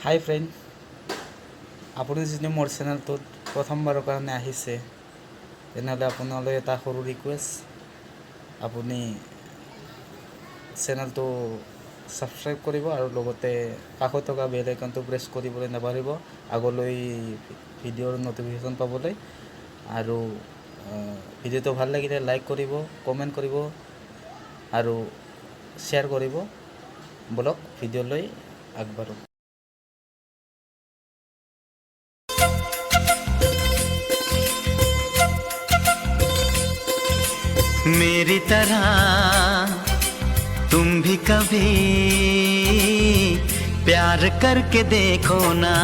হাই friend, আপুনি যদি মোৰ চেনেলটোত প্ৰথমবাৰৰ কাৰণে আহিছে তেনেহ'লে আপোনালৈ এটা সৰু ৰিকুৱেষ্ট, আপুনি চেনেলটো ছাবস্ক্ৰাইব কৰিব আৰু লগতে কাষত থকা বেল আইকনটো প্ৰেছ কৰিবলৈ নাপাহৰিব আগলৈ ভিডিঅ'ৰ ন'টিফিকেশ্যন পাবলৈ। আৰু ভিডিঅ'টো ভাল লাগিলে লাইক কৰিব, কমেণ্ট কৰিব আৰু শ্বেয়াৰ কৰিব। বলক ভিডিঅ'লৈ আগবাঢ়ো। मेरी तरह तुम भी कभी प्यार करके देखो ना।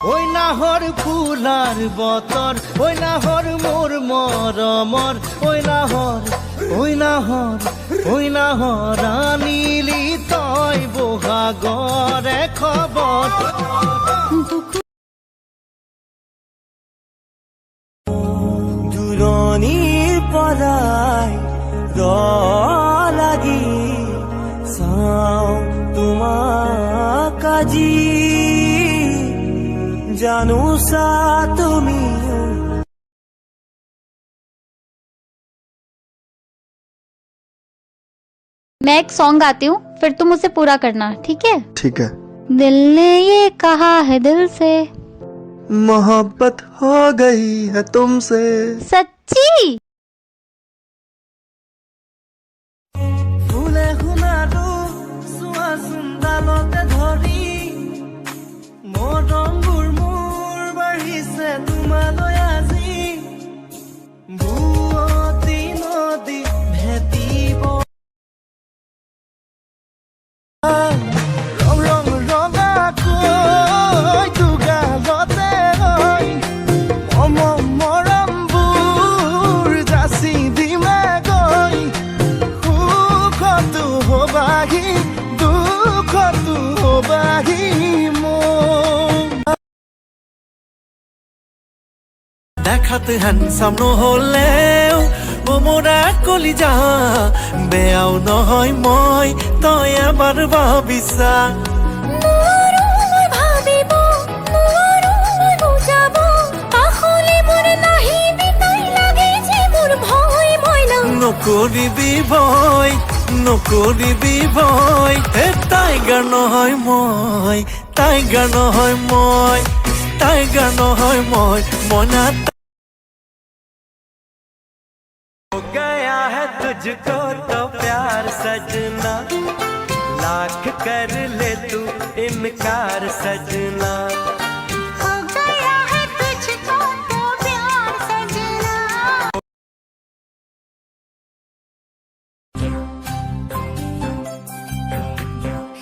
ওই নাহর ফুলার বতর, ওই নাহর মোর মরমর, ওই নাহর আনিলি তই বহাগরে খবর। দূৰণিৰ পৰাই লাগি চাওঁ তোমাক আজি, জানো চা তুমি। मैं एक सॉन्ग गाती हूँ, फिर तुम उसे पूरा करना, ठीक है? ठीक है। दिल ने ये कहा है दिल से, मोहब्बत हो गई है तुमसे। सच्ची? ফুলে শুনাটো চোৱা চুন্দালতে ধৰি মৰমবোৰ মোৰ বাঢ়িছে তোমালৈ আজি, বুৱতী নদী ভেটিব ৰং ৰং ৰঙাকৈ দুগালতে ৰৈ মৰমবোৰ যাচি দিমে গৈ, সুখতো হবাহি দুখতো হবাহি মোৰ। দেখাতে হ্যান্ডসাম নহলেও ও মোৰা কলিজা, বেয়াও নহয় মই তই এবাৰ ভাবিছা। নকৰিবি ভয়, নকৰিবি ভয়, টাইগাৰ নহয় মই, টাইগাৰ নহয় মই, টাইগাৰ নহয় মই, মনা हो गया है तुझको तो प्यार सजना, लाख कर ले तू इनकार सजना। हो गया है तुझको तो प्यार सजना।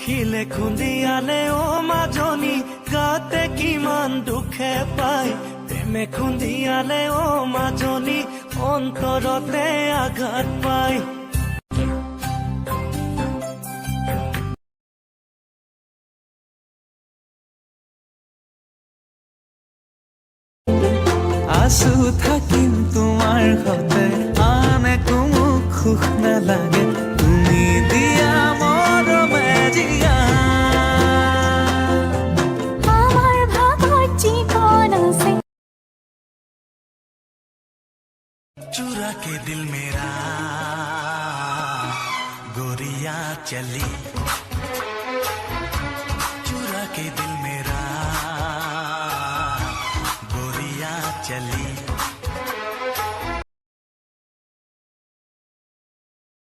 শিলে খুন্দিয়ালে ও মাজনী গাতে কিমান দুখে পায়, প্ৰেমে খুন্দিয়ালে ও মাজনী অন্তৰতে আঘাত পায়। আছো থাকিম তোমাৰ সতে, আন একো মোক সুখ নালাগে, তুমি দিয়া মৰমে জিয়া। আমার ভাগর জীবন আছে। चुरा के दिल मेरा गोरिया चली, चुरा के दिल मेरा गोरिया चली।